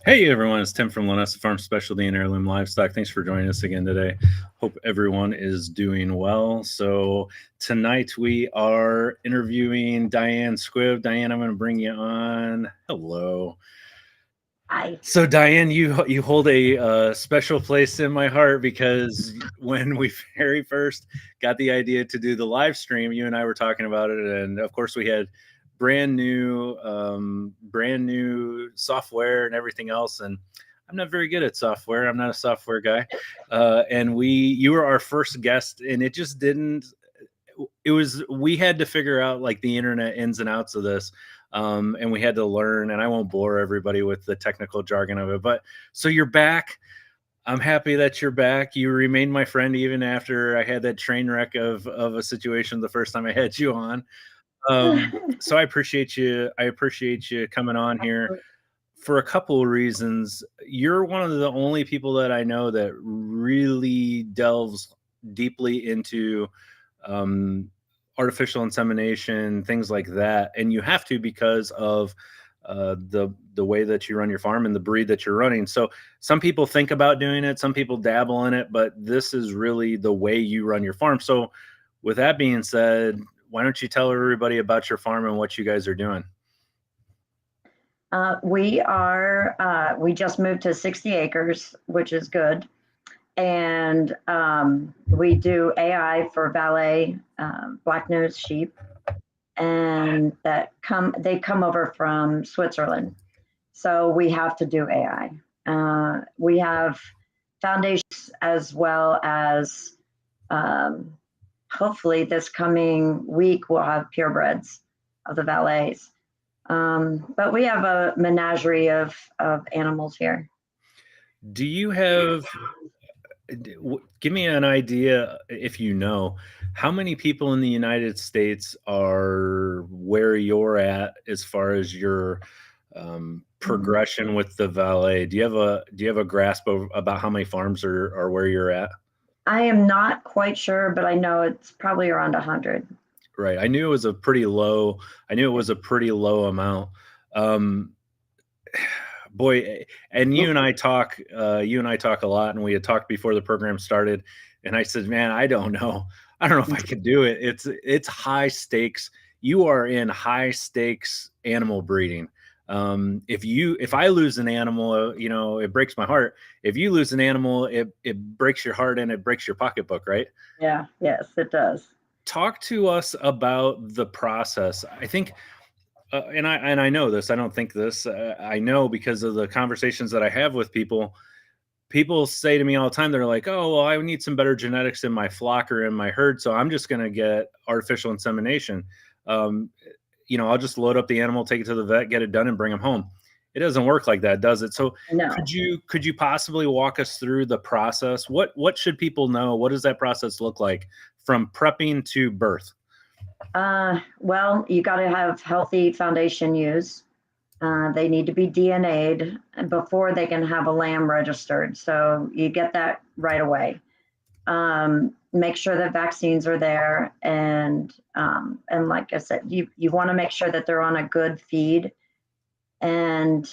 Hey everyone, it's Tim from Linessa Farm Specialty and Heirloom Livestock. Thanks for joining us again today. Hope everyone is doing well. So tonight we are interviewing Diane Squibb. Diane, I'm going to bring you on. Hello. Hi. So Diane, you hold a special place in my heart because when we very first got the idea to do the live stream, you and I were talking about it, and of course we had brand new software and everything else. And I'm not very good at software. I'm not a software guy. And you were our first guest, and it just didn't. We had to figure out like the internet ins and outs of this. And we had to learn, and I won't bore everybody with the technical jargon of it, but so you're back. I'm happy that you're back. You remained my friend even after I had that train wreck of a situation the first time I had you on. So I appreciate you. I appreciate you coming on here for a couple of reasons. You're one of the only people that I know that really delves deeply into um, artificial insemination, things like that, and you have to because of the way that you run your farm and the breed that you're running. So some people think about doing it, some people dabble in it, but this is really the way you run your farm. So with that being said, why don't you tell everybody about your farm and what you guys are doing? We just moved to 60 acres, which is good. And we do AI for Valais Blacknose sheep. And they come over from Switzerland. So we have to do AI. We have foundations as well as hopefully this coming week we'll have purebreds of the Valais. But we have a menagerie of animals here. Do you have, give me an idea, if you know, how many people in the United States are where you're at as far as your progression with the Valais? Do you have a grasp of about how many farms are where you're at? I am not quite sure, but I know it's probably around 100. Right. I knew it was a pretty low. I knew it was a pretty low amount. Um, boy, and you and I talk. You and I talk a lot, and we had talked before the program started. And I said, "Man, I don't know. I don't know if I could do it. It's high stakes. You are in high stakes animal breeding. If I lose an animal, it breaks my heart. If you lose an animal, it breaks your heart and it breaks your pocketbook, right? Yeah, yes, it does. Talk to us about the process. I think, and I know this. I don't think this. I know because of the conversations that I have with people. People say to me all the time, they're like, "Oh, well, I need some better genetics in my flock or in my herd, so I'm just going to get artificial insemination. Um, I'll just load up the animal, take it to the vet, get it done, and bring them home." It doesn't work like that, does it? So, No. could you possibly walk us through the process? What should people know? What does that process look like from prepping to birth? Well, you got to have healthy foundation ewes. They need to be DNA'd before they can have a lamb registered. So you get that right away. Make sure that vaccines are there, and like I said, you want to make sure that they're on a good feed. And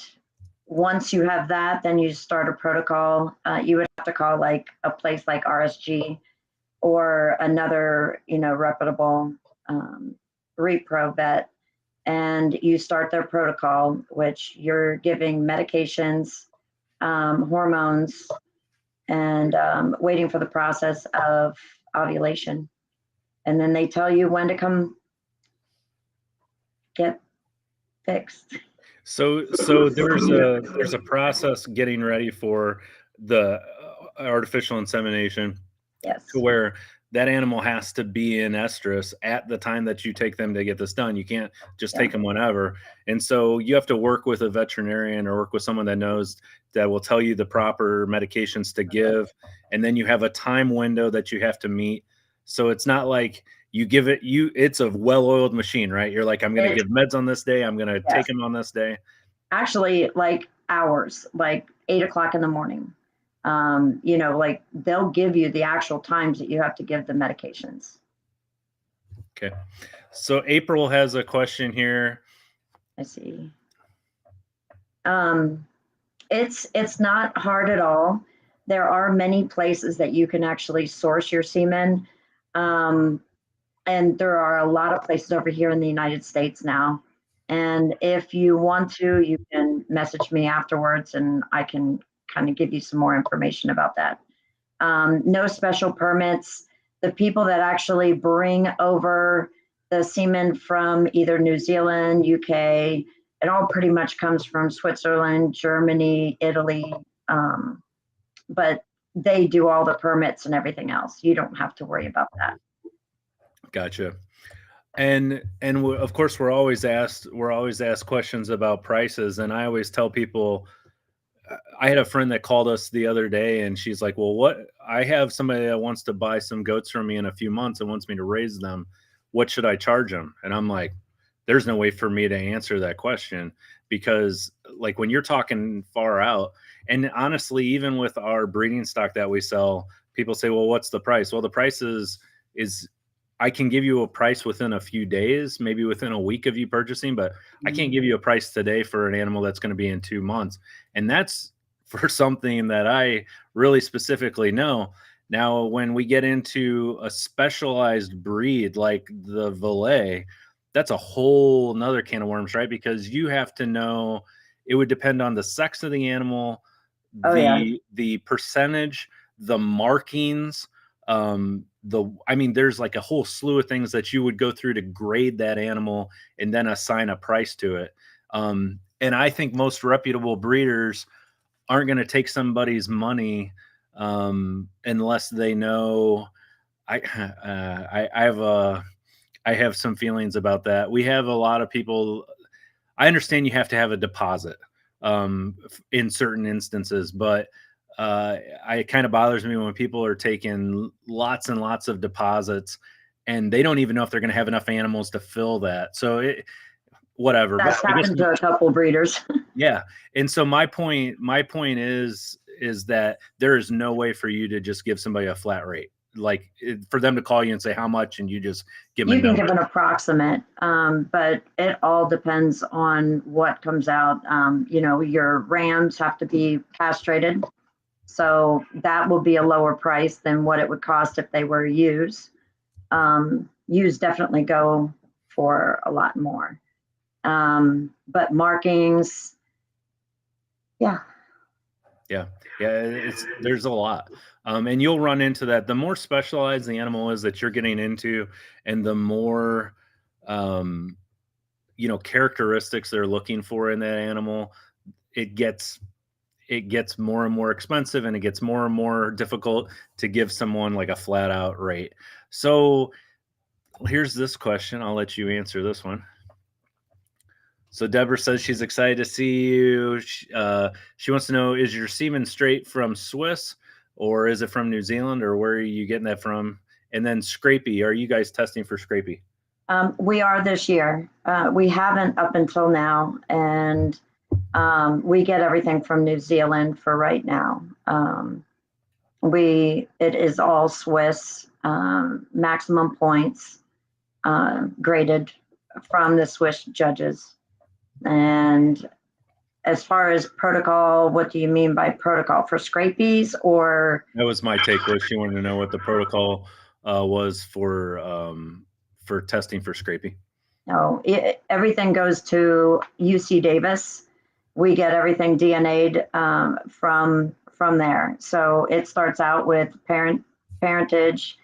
once you have that, then you start a protocol. You would have to call like a place like RSG or another, reputable repro vet, and you start their protocol, which you're giving medications, hormones, and waiting for the process of ovulation. And then they tell you when to come get fixed. So there's a process getting ready for the artificial insemination to Yes. where that animal has to be in estrus at the time that you take them to get this done. You can't just Yeah. take them whenever. And so you have to work with a veterinarian or work with someone that knows that will tell you the proper medications to give. And then you have a time window that you have to meet. So it's not like it's a well-oiled machine, right? You're like, I'm going to It's give meds on this day. I'm going to take yes. them on this day. Actually, like hours, like 8 o'clock in the morning. Like they'll give you the actual times that you have to give the medications. Okay. So April has a question here. I see. Um, It's not hard at all. There are many places that you can actually source your semen. Um, and there are a lot of places over here in the United States now. And if you want to, you can message me afterwards and I can kind of give you some more information about that. No special permits. The people that actually bring over the semen from either New Zealand, UK, it all pretty much comes from Switzerland, Germany, Italy, but they do all the permits and everything else. You don't have to worry about that. Gotcha. And of course we're always asked questions about prices, and I always tell people, I had a friend that called us the other day and she's like, well, what, I have somebody that wants to buy some goats from me in a few months and wants me to raise them. What should I charge them? And I'm like, there's no way for me to answer that question, because like when you're talking far out, and honestly, even with our breeding stock that we sell, people say, well, what's the price? Well, the price is I can give you a price within a few days, maybe within a week of you purchasing, but I can't give you a price today for an animal that's going to be in 2 months. And that's for something that I really specifically know. Now, when we get into a specialized breed like the Valais, that's a whole nother can of worms, right? Because you have to know, it would depend on the sex of the animal, Oh, yeah. the percentage, the markings, I mean, there's like a whole slew of things that you would go through to grade that animal and then assign a price to it. And I think most reputable breeders aren't going to take somebody's money unless they know. I have some feelings about that. We have a lot of people. I understand you have to have a deposit in certain instances, but it kind of bothers me when people are taking lots and lots of deposits and they don't even know if they're going to have enough animals to fill that. So whatever. That's But I guess, happened to a couple breeders. yeah. And so my point is that there is no way for you to just give somebody a flat rate. Like for them to call you and say how much, and you just give them a You can number. give an approximate, but it all depends on what comes out. Your rams have to be castrated, so that will be a lower price than what it would cost if they were ewes. Ewes definitely go for a lot more. But markings, yeah. Yeah. Yeah. There's a lot. And you'll run into that. The more specialized the animal is that you're getting into, and the more, um, characteristics they're looking for in that animal, it gets, more and more expensive, and it gets more and more difficult to give someone like a flat out rate. So here's this question. I'll let you answer this one. So Deborah says she's excited to see you. She wants to know, is your semen straight from Swiss, or is it from New Zealand, or where are you getting that from? And then Scrapey, are you guys testing for Scrapey? We are this year. We haven't up until now, and we get everything from New Zealand for right now. It is all Swiss, maximum points, graded from the Swiss judges. And as far as protocol, what do you mean by protocol for scrapies, or? That was my take. Was she wanted to know what the protocol was for testing for Scrapey. No, everything goes to UC Davis. We get everything DNA'd from there. So it starts out with parentage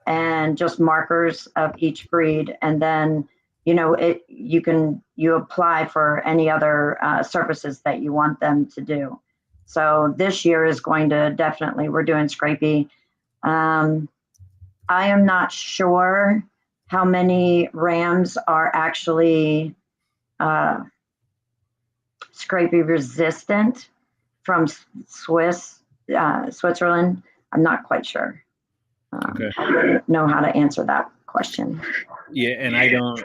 and just markers of each breed, and then you apply for any other services that you want them to do. So this year is going to definitely, we're doing Scrapey. I am not sure how many rams are actually Scrapey resistant from Switzerland. I'm not quite sure. Okay. I don't know how to answer that question. Yeah, and I don't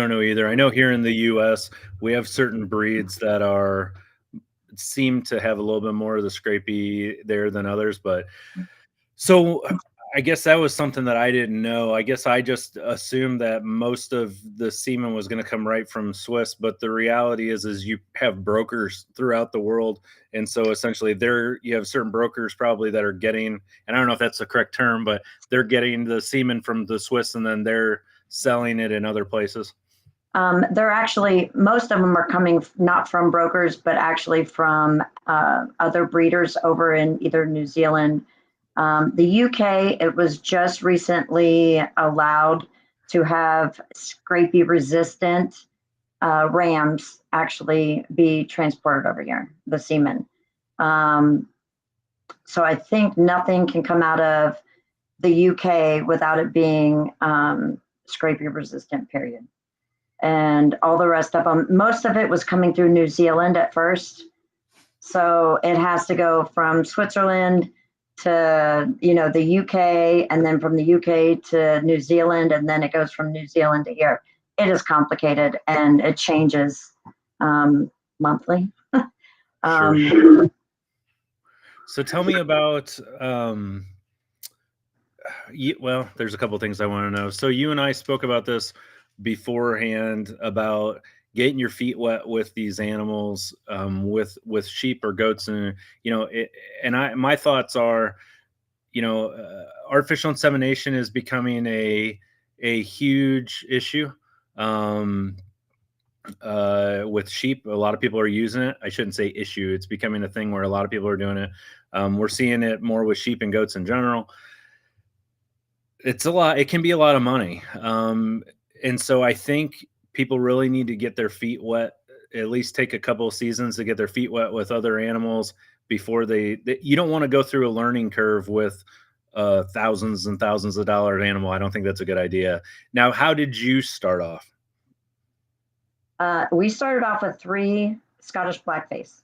know either. I know here in the U.S. we have certain breeds that seem to have a little bit more of the Scrapey there than others, but so I guess that was something that I didn't know. I guess I just assumed that most of the semen was going to come right from Swiss, but the reality is you have brokers throughout the world, and so essentially you have certain brokers probably that are getting, and I don't know if that's the correct term, but they're getting the semen from the Swiss and then they're selling it in other places. They're actually, most of them are coming not from brokers, but actually from other breeders over in either New Zealand. The UK, it was just recently allowed to have scrapie resistant rams actually be transported over here, the semen. So I think nothing can come out of the UK without it being scrapie resistant, period. And all the rest of them, most of it was coming through New Zealand at first. So it has to go from Switzerland to, the UK, and then from the UK to New Zealand, and then it goes from New Zealand to here. It is complicated and it changes monthly. Sure. So tell me about, well, there's a couple things I want to know. So you and I spoke about this beforehand about getting your feet wet with these animals, with sheep or goats, and my thoughts are, artificial insemination is becoming a huge issue. With sheep, a lot of people are using it. I shouldn't say issue. It's becoming a thing where a lot of people are doing it. We're seeing it more with sheep and goats in general. It's a lot. It can be a lot of money. And so I think people really need to get their feet wet, at least take a couple of seasons to get their feet wet with other animals before you don't want to go through a learning curve with thousands and thousands of dollars animal. I don't think that's a good idea. Now, how did you start off? We started off with 3 Scottish Blackface.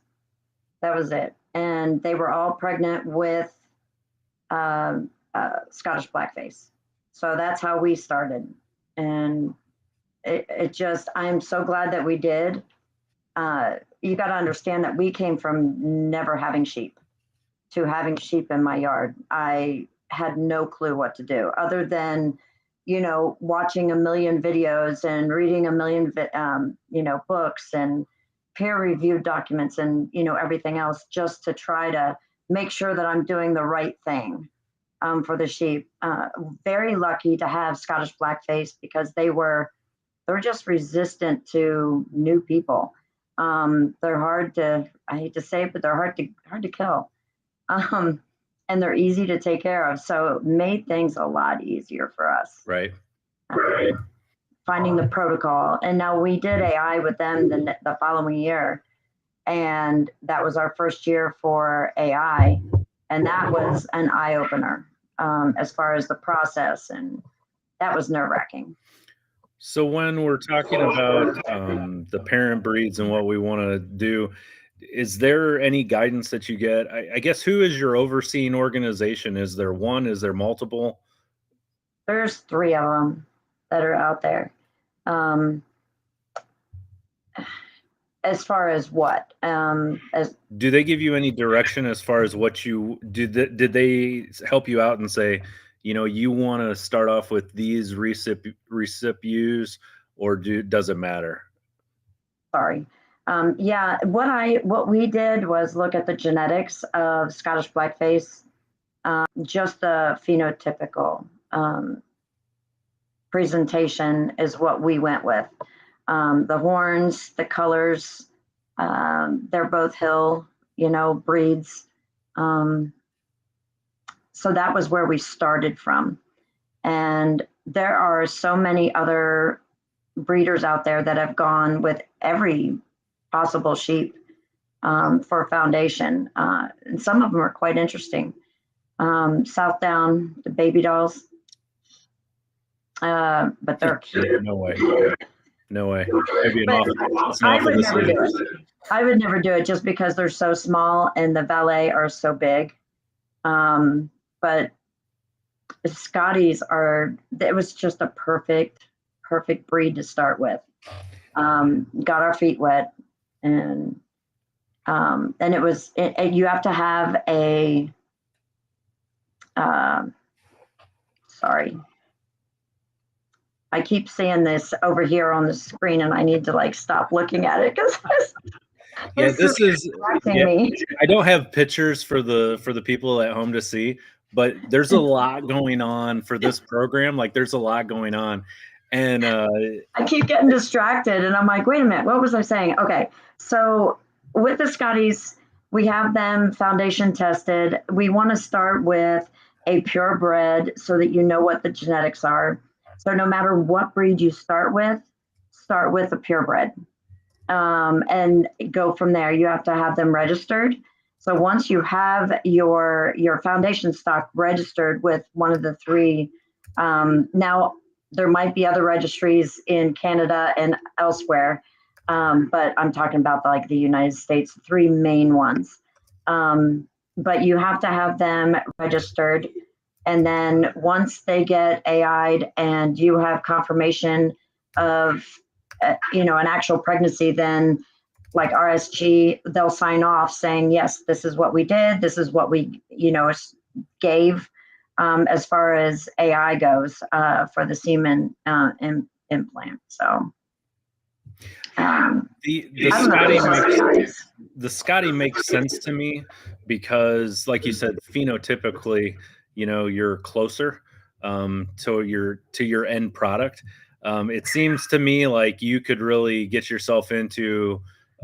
That was it. And they were all pregnant with Scottish Blackface. So that's how we started. And it just, I'm so glad that we did. You got to understand that we came from never having sheep to having sheep in my yard. I had no clue what to do other than, watching a million videos and reading a million, books and peer-reviewed documents and, everything else, just to try to make sure that I'm doing the right thing for the sheep. Very lucky to have Scottish Blackface because they're just resistant to new people. They're hard to, I hate to say it, but they're hard to kill. And they're easy to take care of. So it made things a lot easier for us. Right. Finding the protocol. And now we did AI with them the following year. And that was our first year for AI. And that was an eye opener as far as the process. And that was nerve wracking. So when we're talking about the parent breeds and what we want to do, is there any guidance that you get? I guess, who is your overseeing organization? Is there one? Is there multiple? There's 3 of them that are out there. As far as what? Do they give you any direction as far as what you did? Did they help you out and say, you want to start off with these recipients, or does it matter? Sorry. Yeah, what we did was look at the genetics of Scottish Blackface, just the phenotypical presentation is what we went with. The horns, the colors, they're both hill, breeds. So that was where we started from. And there are so many other breeders out there that have gone with every possible sheep for a foundation. And some of them are quite interesting. Southdown, the baby dolls. But they're cute. No way. Maybe an I would never do it. I would never do it just because they're so small and the Valais are so big. But Scotties it was just a perfect breed to start with. Got our feet wet, and it was, you have to have Sorry. I keep seeing this over here on the screen and I need to like stop looking at it because Yeah, this is distracting me. I don't have pictures for the people at home to see, but there's a lot going on for this program. Like there's a lot going on. And I keep getting distracted and I'm like, wait a minute, what was I saying? Okay. So with the Scotties, we have them foundation tested. We want to start with a purebred so that you know what the genetics are. So no matter what breed you start with a purebred and go from there. You have to have them registered. So once you have your foundation stock registered with one of the three, now there might be other registries in Canada and elsewhere, but I'm talking about like the United States, three main ones. But you have to have them registered. And then once they get AI'd and you have confirmation of, an actual pregnancy, then like RSG, they'll sign off saying, yes, this is what we did. This is what we, gave as far as AI goes for the semen implant. So the Scotty makes sense to me because, like you said, phenotypically, you're closer to your end product. It seems to me like you could really get yourself into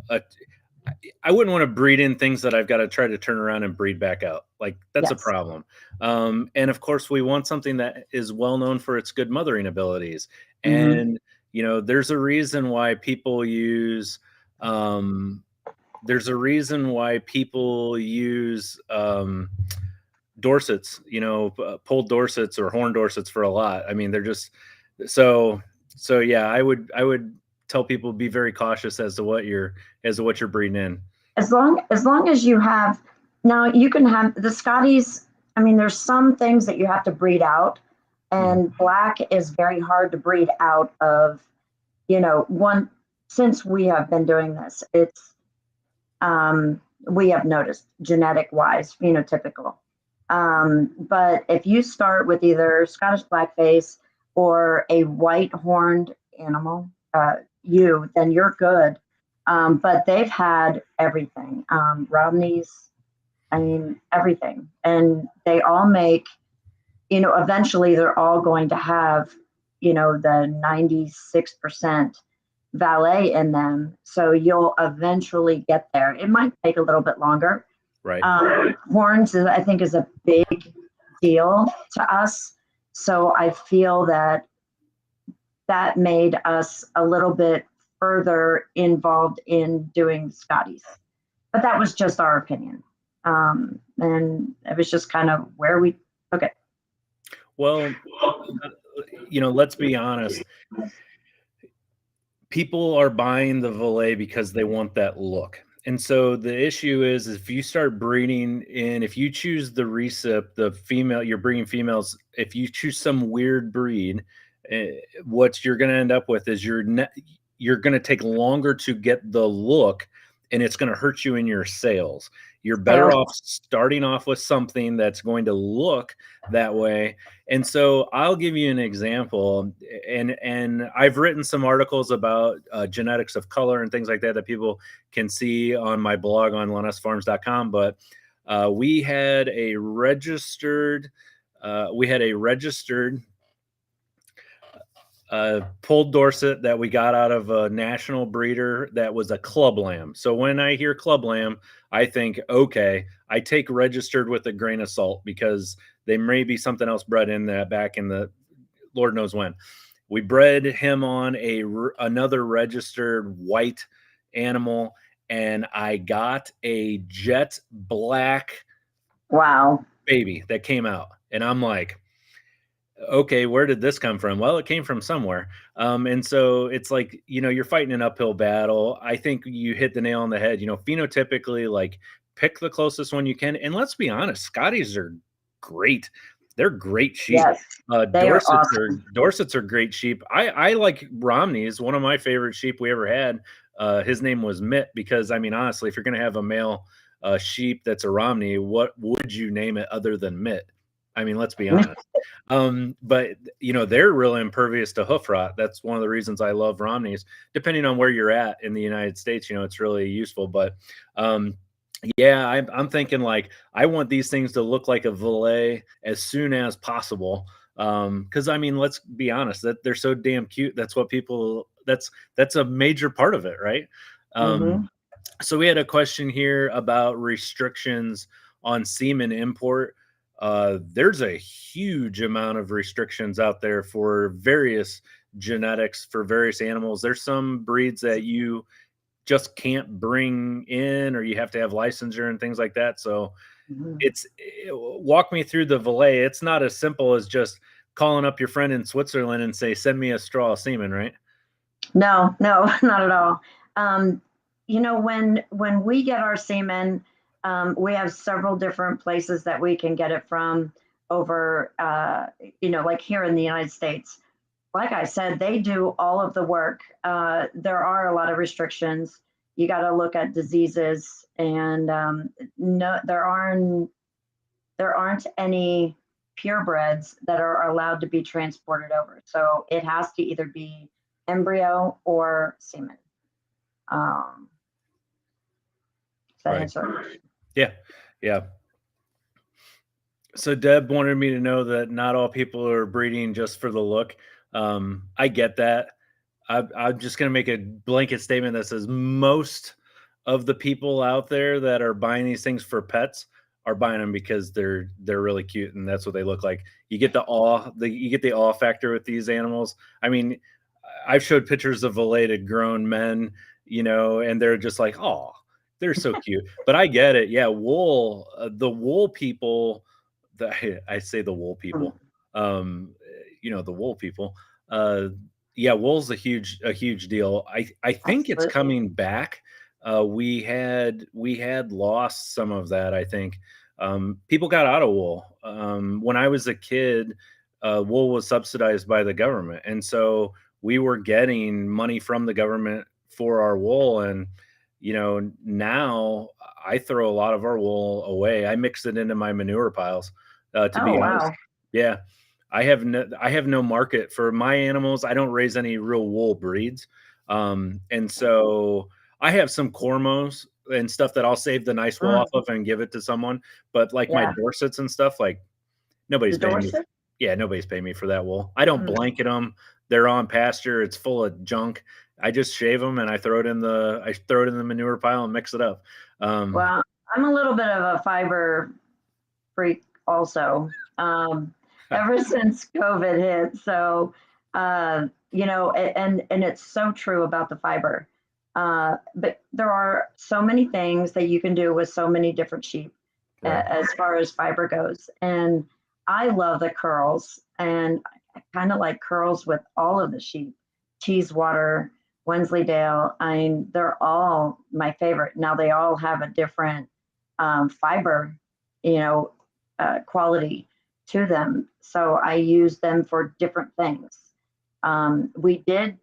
I wouldn't want to breed in things that I've got to try to turn around and breed back out. Like that's a problem. And of course we want something that is well known for its good mothering abilities. And, there's a reason why people use, Dorsets, pulled Dorsets or horn Dorsets for a lot. I mean, they're just so yeah, I would tell people be very cautious as to what you're breeding in. As long as you have, now you can have the Scotties. I mean, there's some things that you have to breed out, and black is very hard to breed out of. One, since we have been doing this, it's we have noticed genetic wise, phenotypical. But if you start with either Scottish blackface or a white horned animal, then you're good. But they've had everything, Romneys, I mean, everything. And they all make, eventually they're all going to have, the 96% Valais in them. So you'll eventually get there. It might take a little bit longer. Right. Horns, I think, is a big deal to us. So I feel that made us a little bit further involved in doing Scotties. But that was just our opinion. And it was just kind of where we took it. Well, let's be honest. People are buying the Valais because they want that look. And so the issue is if you start breeding in, if you choose the recip, the female, you're breeding females, if you choose some weird breed, what you're going to end up with is you're going to take longer to get the look, and it's going to hurt you in your sales. You're better off starting off with something that's going to look that way. And so I'll give you an example. And I've written some articles about genetics of color and things like that people can see on my blog on linessafarms.com. But we had a registered pulled Dorset that we got out of a national breeder that was a club lamb. So when I hear club lamb, I think, okay, I take registered with a grain of salt because there may be something else bred in that back in the Lord knows when. We bred him on another registered white animal, and I got a jet black baby that came out. And I'm like, okay, where did this come from? Well, it came from somewhere. And so it's like, you're fighting an uphill battle. I think you hit the nail on the head, phenotypically, like pick the closest one you can. And let's be honest, Scotties are great. They're great sheep. Yes, Dorsets are great sheep. I like Romney's, one of my favorite sheep we ever had. His name was Mitt because, I mean, honestly, if you're going to have a male sheep that's a Romney, what would you name it other than Mitt? I mean, let's be honest. But they're really impervious to hoof rot. That's one of the reasons I love Romneys. Depending on where you're at in the United States, it's really useful. But yeah, I'm thinking like I want these things to look like a Valais as soon as possible. Because I mean, let's be honest, that they're so damn cute. That's what people. That's a major part of it, right? Hmm. So we had a question here about restrictions on semen import. There's a huge amount of restrictions out there for various genetics for various animals. There's some breeds that you just can't bring in, or you have to have licensure and things like that. So Hmm. walk me through the Valais. It's not as simple as just calling up your friend in Switzerland and say, send me a straw of semen, right? No, no, not at all. Um, when we get our semen, we have several different places that we can get it from over, like here in the United States. Like I said, they do all of the work. There are a lot of restrictions. You got to look at diseases, and no, there aren't any purebreds that are allowed to be transported over. So it has to either be embryo or semen. Um, does that Right. answer? Yeah. Yeah. So Deb wanted me to know that not all people are breeding just for the look. I get that. I'm just going to make a blanket statement that says most of the people out there that are buying these things for pets are buying them because they're really cute and that's what they look like. You get you get the awe factor with these animals. I mean, I've showed pictures of elated grown men, and they're just like, oh, they're so cute. But I get it. Yeah, wool. The wool people. I say the wool people. Um, the wool people. Uh, yeah, wool's a huge deal. I think it's Absolutely. coming back. We had lost some of that. I think people got out of wool. When I was a kid, wool was subsidized by the government, and so we were getting money from the government for our wool. And now I throw a lot of our wool away. I mix it into my manure piles, to Oh, be honest. wow. Yeah, I have no market for my animals. I don't raise any real wool breeds. And so I have some Cormos and stuff that I'll save the nice wool Mm, off of and give it to someone. But like my yeah. Dorsets and stuff, like nobody's The paying me. Dorset? Yeah, nobody's paying me for that wool. I don't Mm. blanket them. They're on pasture. It's full of junk. I just shave them and I throw it in the manure pile and mix it up. Um, Well, I'm a little bit of a fiber freak also. Ever since COVID hit. So, and it's so true about the fiber. But there are so many things that you can do with so many different sheep right. as far as fiber goes. And I love the curls, and I kind of like curls with all of the sheep. Cheesewater, Wensleydale. I mean, they're all my favorite. Now they all have a different fiber, you know, quality to them. So I use them for different things. We have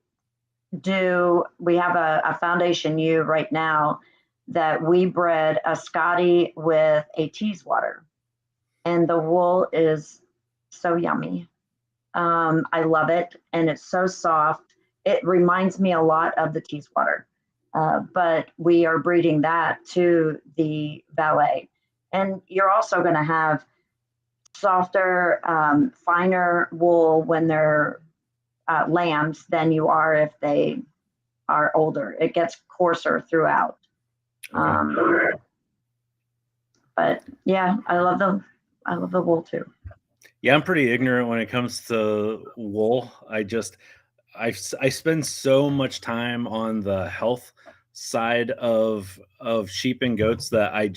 a foundation ewe right now that we bred a Scotty with a Teeswater, and the wool is so yummy. I love it, and it's so soft. It reminds me a lot of the Teeswater, but we are breeding that to the Valais. And you're also going to have softer, finer wool when they're lambs than you are if they are older. It gets coarser throughout. Okay. Um, but yeah, I love the wool too. Yeah, I'm pretty ignorant when it comes to wool. I spend so much time on the health side of sheep and goats that I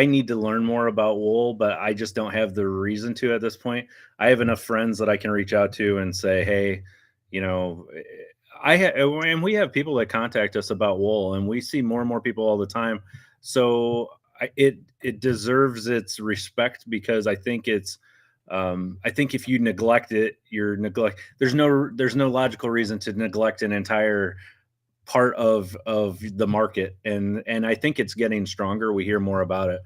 need to learn more about wool, but I just don't have the reason to at this point. I have enough friends that I can reach out to and say, "Hey, you know, and we have people that contact us about wool, and we see more and more people all the time. So it deserves its respect because I think if you neglect it, you're neglect. There's no logical reason to neglect an entire part of the market, and I think it's getting stronger. We hear more about it.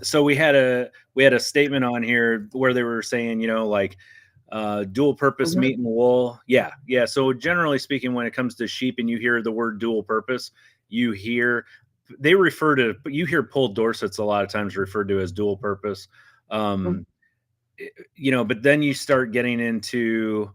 So we had a statement on here where they were saying, like dual purpose Mhm. meat and wool. Yeah. So generally speaking, when it comes to sheep and you hear the word dual purpose, you hear you hear pulled Dorsets a lot of times referred to as dual purpose. Mhm. Um, but then you start getting into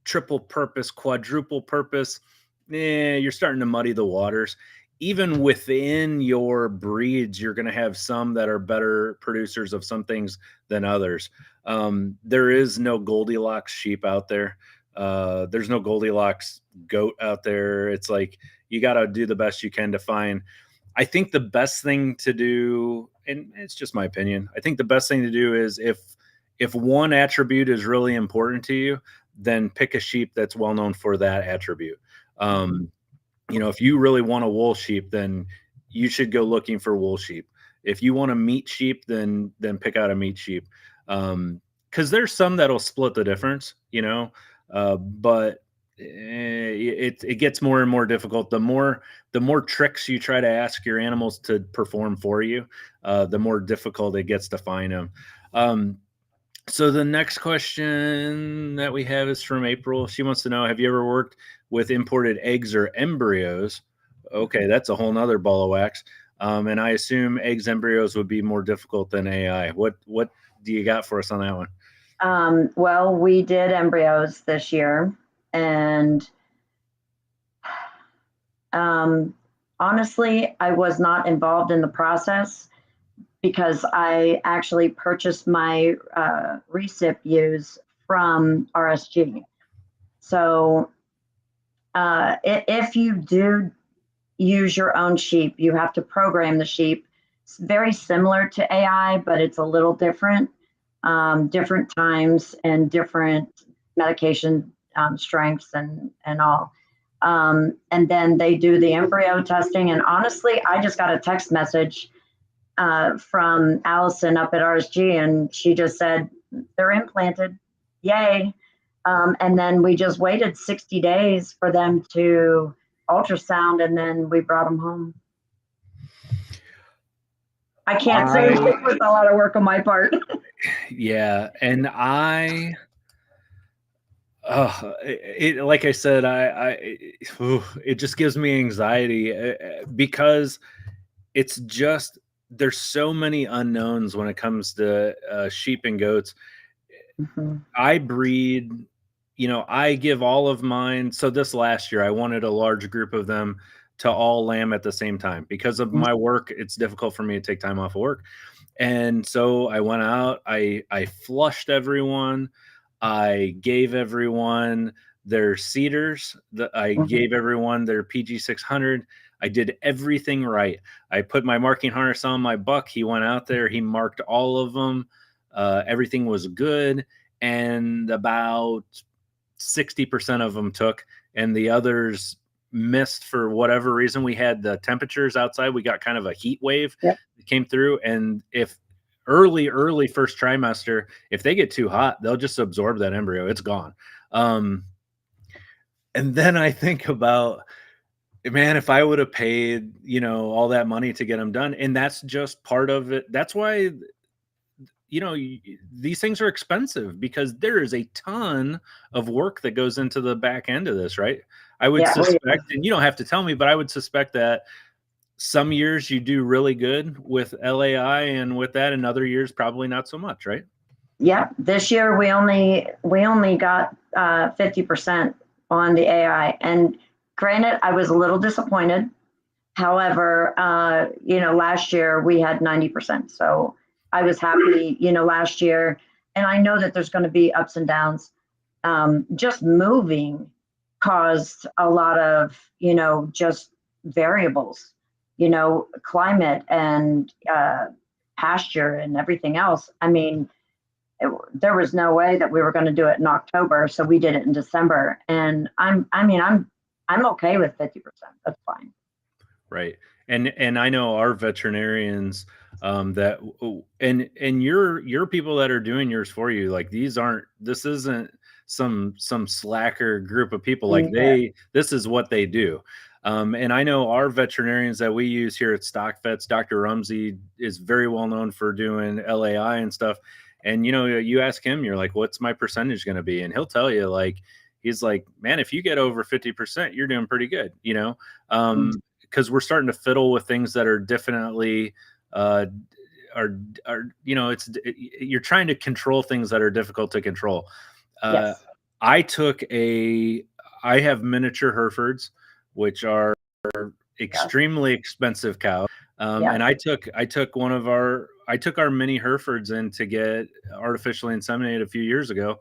triple purpose, quadruple purpose. You're starting to muddy the waters. Even within your breeds, you're going to have some that are better producers of some things than others. There is no Goldilocks sheep out there. There's no Goldilocks goat out there. It's like you got to do the best you can to find. I think the best thing to do, and it's just my opinion, I think the best thing to do is if one attribute is really important to you, then pick a sheep that's well known for that attribute. Mhm. Um, if you really want a wool sheep, then you should go looking for wool sheep. If you want a meat sheep, then pick out a meat sheep. Because there's some that'll split the difference, but it gets more and more difficult. The more tricks you try to ask your animals to perform for you, the more difficult it gets to find them. So the next question that we have is from April. She wants to know, have you ever worked with imported eggs or embryos? Okay, that's a whole nother ball of wax. And I assume eggs embryos would be more difficult than AI. What do you got for us on that one? Well, we did embryos this year, and um, honestly, I was not involved in the process because I actually purchased my recip ewes from RSG. So if you do use your own sheep, you have to program the sheep. It's very similar to AI, but it's a little different. Different times and different medication strengths and all. And then they do the embryo testing. And honestly, I just got a text message from Allison up at RSG, and she just said, they're implanted. Yay. And then we just waited 60 days for them to ultrasound, and then we brought them home. I can't say it was a lot of work on my part. Yeah, and like I said, it just gives me anxiety because it's just there's so many unknowns when it comes to sheep and goats. Mhm. I breed, I give all of mine. So this last year, I wanted a large group of them to all lamb at the same time. Because of my work, it's difficult for me to take time off of work. And so I went out, I flushed everyone. I gave everyone their cedars. I Mhm. gave everyone their PG 600. I did everything right. I put my marking harness on my buck. He went out there. He marked all of them. Everything was good, and about 60% of them took, and the others missed for whatever reason. We had the temperatures outside. We got kind of a heat wave Yep. that came through, and if early first trimester, if they get too hot, they'll just absorb that embryo. It's gone. Um, and then I think about, man, if I would have paid, all that money to get them done, and that's just part of it. That's why, these things are expensive because there is a ton of work that goes into the back end of this, right? I would Yeah. Oh, yeah. suspect, and you don't have to tell me, but I would suspect that some years you do really good with LAI and with that, and other years probably not so much, right? Yeah. This year we only got 50% on the AI. And granted, I was a little disappointed. However, last year we had 90%. So I was happy, last year. And I know that there's going to be ups and downs. Just moving caused a lot of, just variables, climate and pasture and everything else. I mean, there was no way that we were going to do it in October, so we did it in December. And I'm okay with 50%. That's fine. Right. And I know our veterinarians that and your people that are doing yours for you, like this isn't some slacker group of people. Like Yeah. this is what they do. And I know our veterinarians that we use here at Stock Vets, Dr. Rumsey is very well known for doing LAI and stuff. And you ask him, you're like, what's my percentage going to be? And he'll tell you, like, he's like, man, if you get over 50%, you're doing pretty good, because we're starting to fiddle with things that are definitely are you're trying to control things that are difficult to control. Yes. I have miniature Herefords, which are extremely expensive cows. And I took our mini Herefords in to get artificially inseminated a few years ago,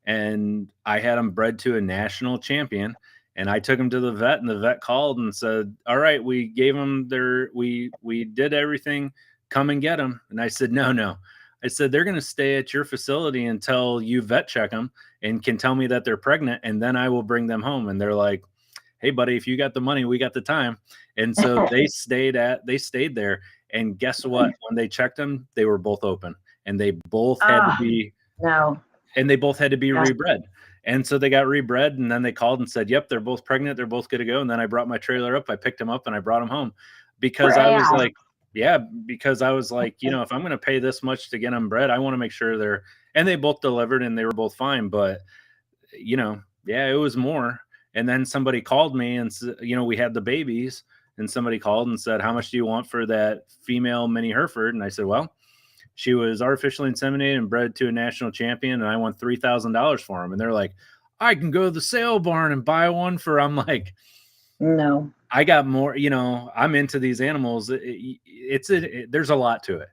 and I had them bred to a national champion. And I took them to the vet, and the vet called and said, "All right, we gave them we did everything. Come and get them." And I said, "No." I said, "They're going to stay at your facility until you vet check them and can tell me that they're pregnant, and then I will bring them home." And they're like, "Hey, buddy, if you got the money, we got the time." And so they stayed there. And guess what? When they checked them, they were both open, and they both had to be rebred. And so they got rebred, and then they called and said, "Yep, they're both pregnant. They're both good to go." And then I brought my trailer up, I picked them up, and I brought them home because I was like, if I'm going to pay this much to get them bred, I want to make sure and they both delivered and they were both fine. But, it was more. And then somebody called me and said, we had the babies, and somebody called and said, "How much do you want for that female mini Hereford?" And I said, "Well, she was artificially inseminated and bred to a national champion, and I want $3,000 for them." And they're like, "I can go to the sale barn and buy one for," I'm like, "No, I got more, I'm into these animals. There's a lot to it.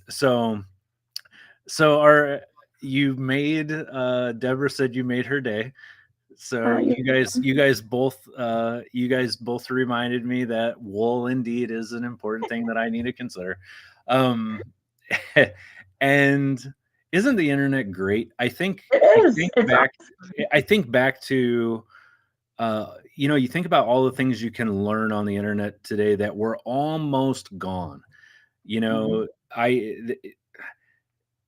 So you made, Deborah said you made her day. So you guys both reminded me that wool indeed is an important thing that I need to consider. And isn't the internet great? I think back to, you think about all the things you can learn on the internet today that were almost gone.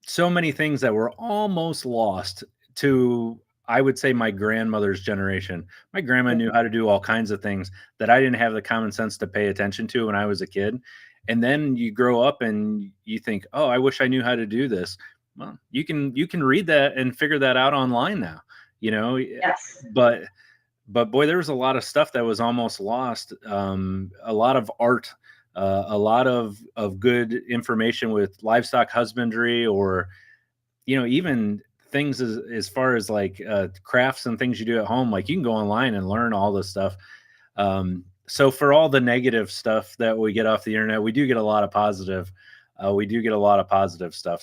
So many things that were almost lost to, I would say, my grandmother's generation. My grandma knew how to do all kinds of things that I didn't have the common sense to pay attention to when I was a kid. And then you grow up and you think, "Oh, I wish I knew how to do this." Well, you can read that and figure that out online now, Yes. But boy, there was a lot of stuff that was almost lost. A lot of art, a lot of good information with livestock husbandry, or even things as far as like crafts and things you do at home. Like, you can go online and learn all this stuff. So for all the negative stuff that we get off the internet, we do get a lot of positive. Stuff.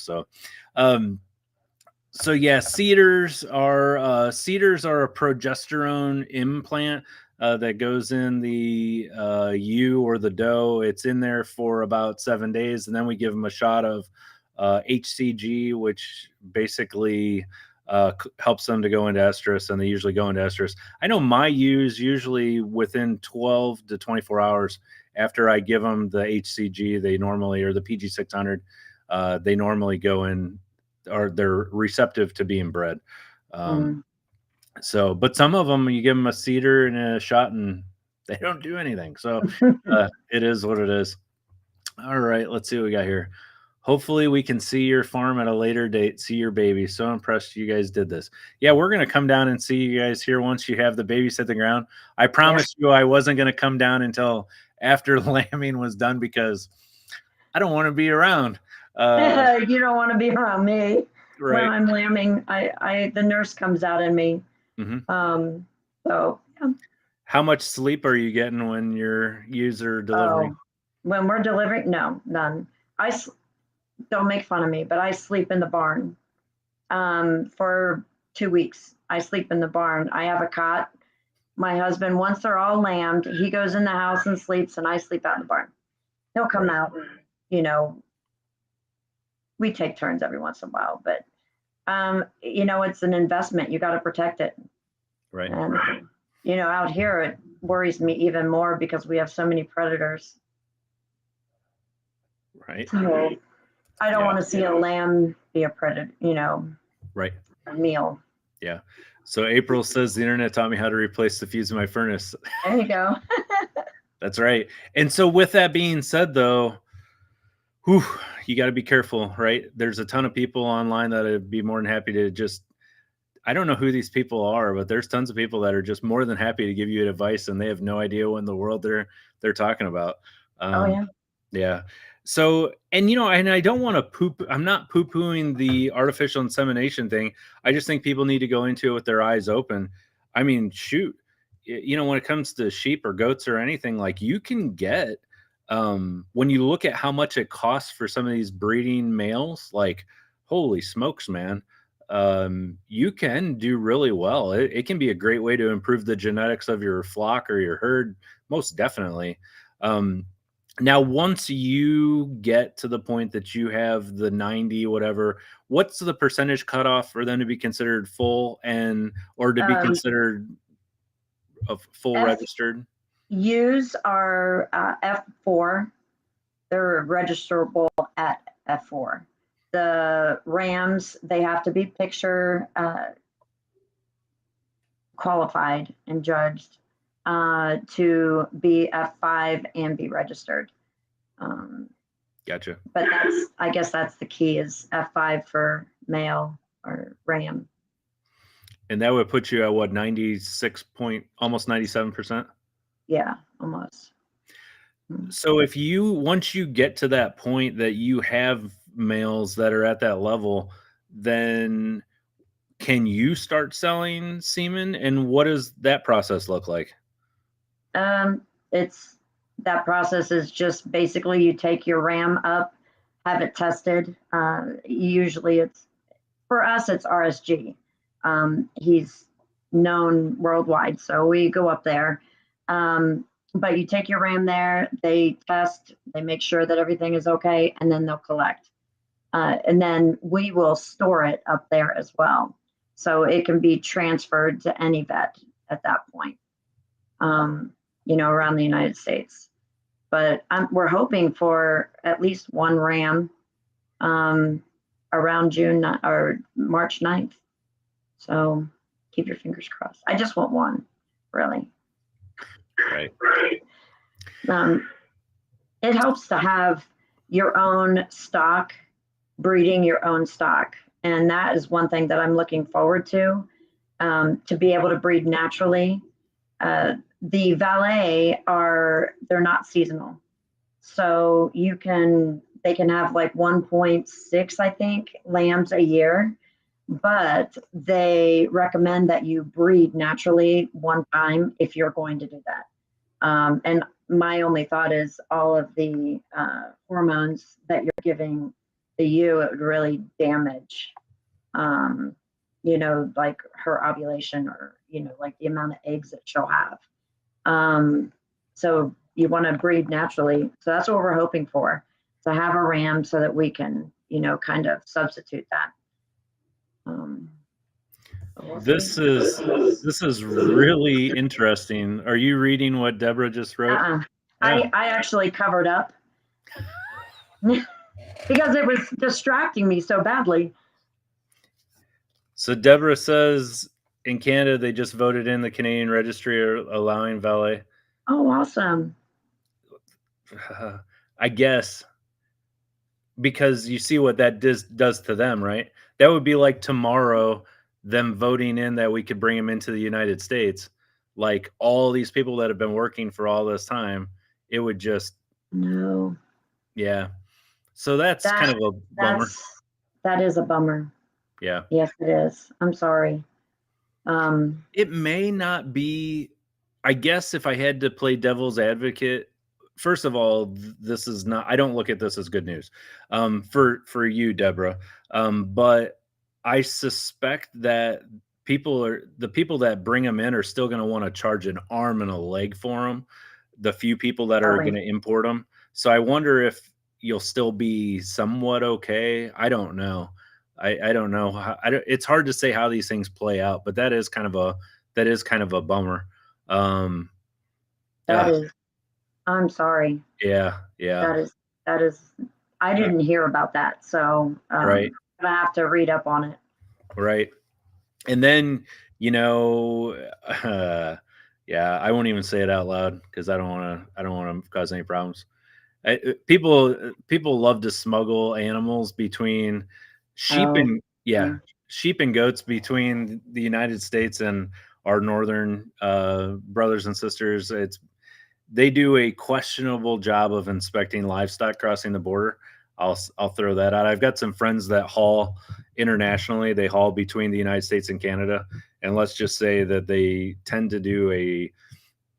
So yeah, cedars are a progesterone implant that goes in the ewe or the doe. It's in there for about 7 days, and then we give them a shot of HCG, which basically helps them to go into estrus, and they usually go into estrus. I know my ewes usually within 12 to 24 hours after I give them the HCG, they normally, or the PG600, they normally go in, or they're receptive to being bred. So, but some of them, you give them a cedar and a shot and they don't do anything. So it is what it is. All right, let's see what we got here. Hopefully we can see your farm at a later date, see your baby. So impressed you guys did this. Yeah, we're going to come down and see you guys here once you have the babies at the ground. I promised you I wasn't going to come down until after lambing was done, because I don't want to be around. You don't want to be around me. Right. When I'm lambing. The nurse comes out in me. Mm-hmm. So yeah. How much sleep are you getting when your ewes are delivering? When we're delivering, no, none. Don't make fun of me, but I sleep in the barn for 2 weeks. I sleep in the barn. I have a cot. My husband, once they're all lambed, he goes in the house and sleeps, and I sleep out in the barn. He'll come out, we take turns every once in a while, but it's an investment. You got to protect it. Right. And out here it worries me even more because we have so many predators. Right. So I don't want to see a lamb be a predator, right, a meal. Yeah. So April says the internet taught me how to replace the fuse in my furnace. There you go. That's right. And so with that being said, though, whew, you got to be careful, right? There's a ton of people online that would be more than happy to just, I don't know who these people are, but there's tons of people that are just more than happy to give you advice, and they have no idea what in the world they're talking about. Oh Um, yeah. yeah. So, and and I don't want to poop. I'm not poo pooing the artificial insemination thing. I just think people need to go into it with their eyes open. I mean, shoot, when it comes to sheep or goats or anything, like you can get, when you look at how much it costs for some of these breeding males, like, holy smokes, man, you can do really well. It can be a great way to improve the genetics of your flock or your herd, most definitely. Um, Now, once you get to the point that you have the 90, whatever, what's the percentage cutoff for them to be considered full or to be Um, considered a full registered? FUs are F4. They're registerable at F4. The Rams, they have to be picture qualified and judged to be F5 and be registered. Gotcha. But I guess that's the key is F5 for male or Ram. And that would put you at what, 96 point, almost 97%? Yeah, almost. So once you get to that point that you have males that are at that level, then can you start selling semen? And what does that process look like? It's that process is just basically you take your RAM up, have it tested. Usually it's for us, it's RSG. He's known worldwide, so we go up there. But you take your RAM there, they test, they make sure that everything is okay, and then they'll collect. And then we will store it up there as well. So it can be transferred to any vet at that point, around the United States. But we're hoping for at least one RAM around June or March 9th. So keep your fingers crossed. I just want one, really. Right. It helps to have your own stock, breeding your own stock. And that is one thing that I'm looking forward to be able to breed naturally. The Valais they're not seasonal. So they can have like 1.6, I think, lambs a year, but they recommend that you breed naturally one time if you're going to do that. And my only thought is all of the hormones that you're giving the ewe, it would really damage, like her ovulation or, like the amount of eggs that she'll have. So you want to breed naturally. So that's what we're hoping for, to have a ram so that we can, kind of substitute that. This is really interesting. Are you reading what Deborah just wrote? I actually covered up because it was distracting me so badly. So Deborah says in Canada, they just voted in the Canadian Registry allowing Valais. Oh, awesome. I guess because you see what that does to them, right? That would be like tomorrow them voting in that we could bring them into the United States. Like all these people that have been working for all this time, it would just no. Yeah. So that's kind of a bummer. That is a bummer. Yeah. Yes, it is. I'm sorry. It may not be. I guess if I had to play devil's advocate, first of all, this is not. I don't look at this as good news, for you, Deborah. But I suspect that the people that bring them in are still going to want to charge an arm and a leg for them. The few people that are going to import them. So I wonder if you'll still be somewhat okay. I don't know. I don't know. It's hard to say how these things play out, but that is kind of a bummer. That is. I'm sorry. Yeah. That is. I didn't hear about that, so right. I have to read up on it. Right. And then, you know, yeah, I won't even say it out loud because I don't want to cause any problems. People love to smuggle animals between sheep Oh, and yeah, okay. sheep and goats between the United States and our northern brothers and sisters. They do a questionable job of inspecting livestock crossing the border. I'll throw that out. I've got some friends that haul internationally. They haul between the United States and Canada, and let's just say that they tend to do a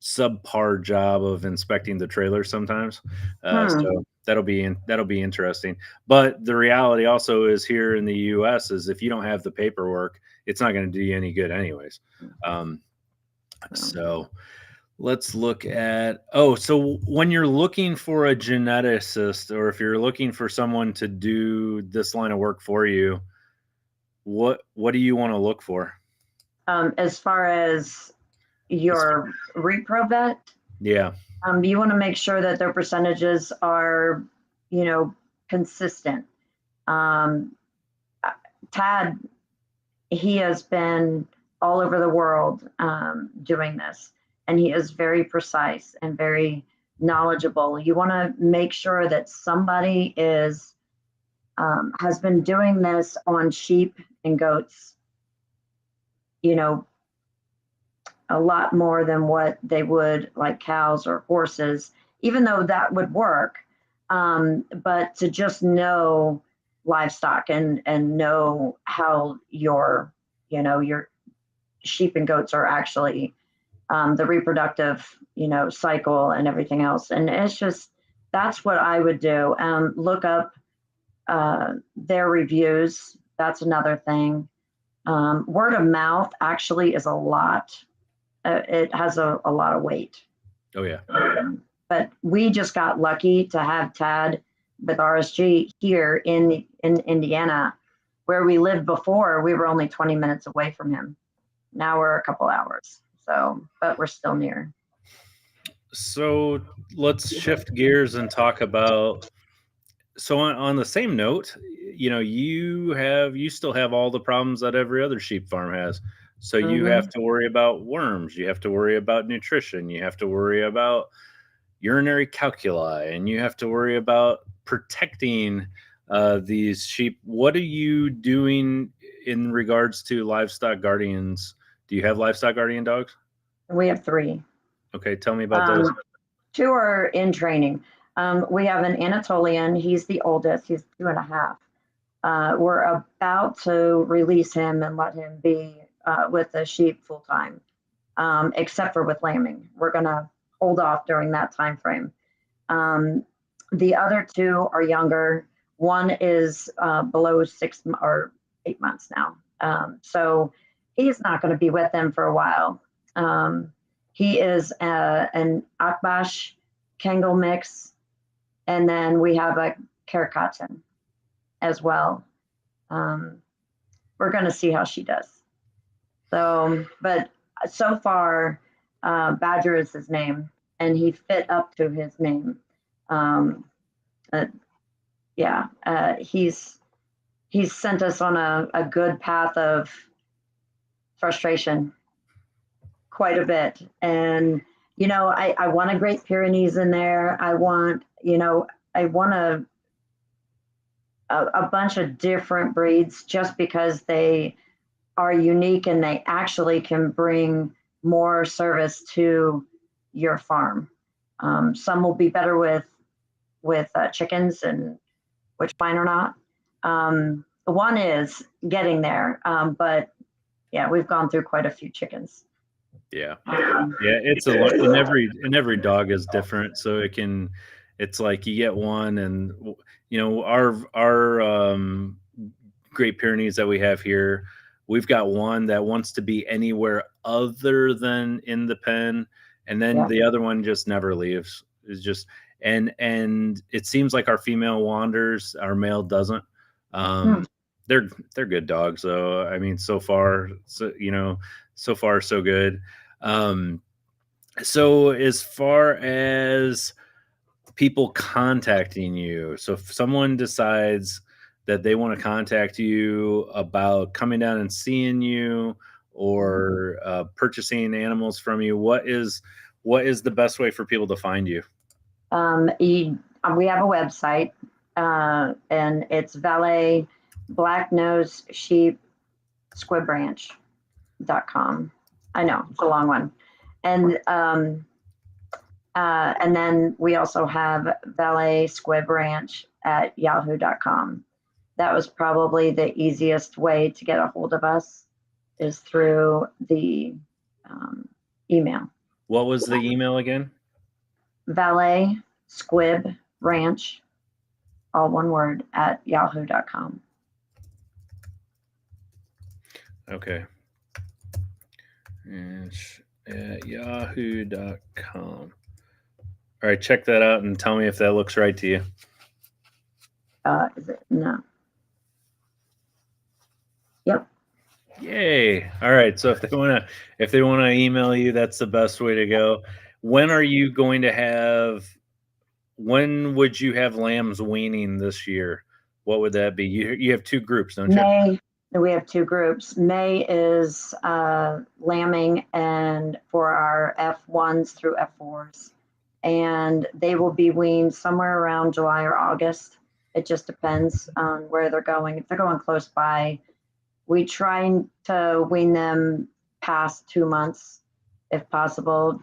subpar job of inspecting the trailer sometimes. Hmm. So that'll be interesting. But the reality also is here in the U.S. is if you don't have the paperwork, it's not going to do you any good anyways. Um, So, so let's look at so when you're looking for a geneticist or if you're looking for someone to do this line of work for you, what do you want to look for? as far as As- your repro vet, Yeah. you want to make sure that their percentages are, you know, consistent. Um, Tad, he has been all over the world doing this, and he is very precise and very knowledgeable. You want to make sure that somebody is has been doing this on sheep and goats, you know, a lot more than what they would like cows or horses, even though that would work. But to just know livestock and know how your, you know, your sheep and goats are actually the reproductive, you know, cycle and everything else. And it's just that's what I would do. Look up their reviews. That's another thing. Word of mouth actually is a lot. It has a lot of weight. Oh yeah. But we just got lucky to have Tad with RSG here in Indiana, where we lived before. We were only 20 minutes away from him. Now we're a couple hours. So, but we're still near. So let's shift gears and talk about. So on the same note, you know, you still have all the problems that every other sheep farm has. So you have Mm-hmm. to worry about worms, you have to worry about nutrition, you have to worry about urinary calculi, and you have to worry about protecting these sheep. What are you doing in regards to livestock guardians? Do you have livestock guardian dogs? We have three. Okay, tell me about those. Um, Two are in training. We have an Anatolian. He's the oldest. He's 2.5. We're about to release him and let him be with the sheep full time, except for with lambing. We're gonna hold off during that time frame. Um, the other two are younger. One is below 6 or 8 months now, so he's not going to be with them for a while. He is an Akbash Kangal mix, and then we have a Karakatan as well. Um, we're going to see how she does. So, but so far, Badger is his name, and he fit up to his name. Um, uh, yeah, he's sent us on a good path of frustration quite a bit, and you know, I want a Great Pyrenees in there. I want, you know, I want a bunch of different breeds just because they are unique and they actually can bring more service to your farm. Some will be better with chickens, and which mine are not. One is getting there, but yeah, we've gone through quite a few chickens. Yeah. Um, Yeah, it's a lot, and every dog is different, so it's like you get one, and you know our Great Pyrenees that we have here, we've got one that wants to be anywhere other than in the pen, and then yeah. the other one just never leaves. It's just and it seems like our female wanders, our male doesn't. Hmm. Um, they're good dogs, though. I mean, so far, so far so good. Um, so as far as people contacting you, so if someone decides that they want to contact you about coming down and seeing you or purchasing animals from you, what is the best way for people to find you? We have a website, and it's Valais Blacknose Sheep Squibb Ranch.com. I know it's a long one. And then we also have Valais Squibb Ranch at yahoo.com. That was probably the easiest way to get a hold of us, is through the email. What was the email again? Valais Squibb Ranch, all one word, at yahoo.com. Okay. Ranch at yahoo.com. All right, check that out and tell me if that looks right to you. Is it? No. Yep. Yay. All right. So if they want to email you, that's the best way to go. When would you have lambs weaning this year? What would that be? You have two groups, don't you? May. We have two groups. May is lambing and for our F1s through F4s. And they will be weaned somewhere around July or August. It just depends on where they're going. If they're going close by, we try to wean them past 2 months if possible,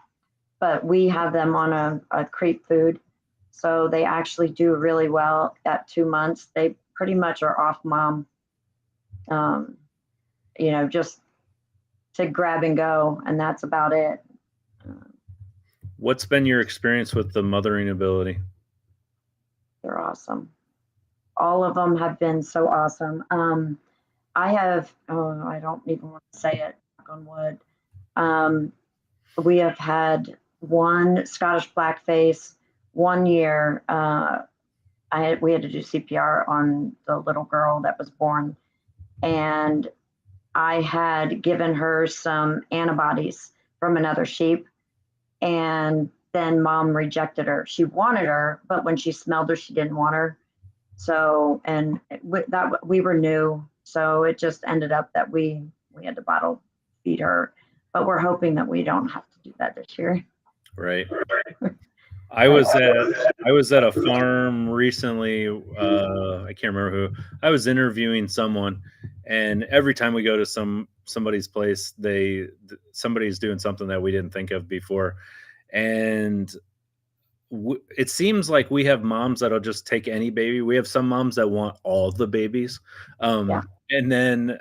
but we have them on a creep food. So they actually do really well at 2 months. They pretty much are off mom, just to grab and go, and that's about it. What's been your experience with the mothering ability? They're awesome. All of them have been so awesome. I don't even want to say it, knock on wood. We have had one Scottish Blackface 1 year. We had to do CPR on the little girl that was born, and I had given her some antibodies from another sheep, and then mom rejected her. She wanted her, but when she smelled her, she didn't want her. So, and we were new, so it just ended up that we had to bottle feed her, but we're hoping that we don't have to do that this year. Right. I was at a farm recently. I can't remember who. I was interviewing someone, and every time we go to somebody's place, somebody's doing something that we didn't think of before, and it seems like we have moms that'll just take any baby. We have some moms that want all the babies, Yeah. and then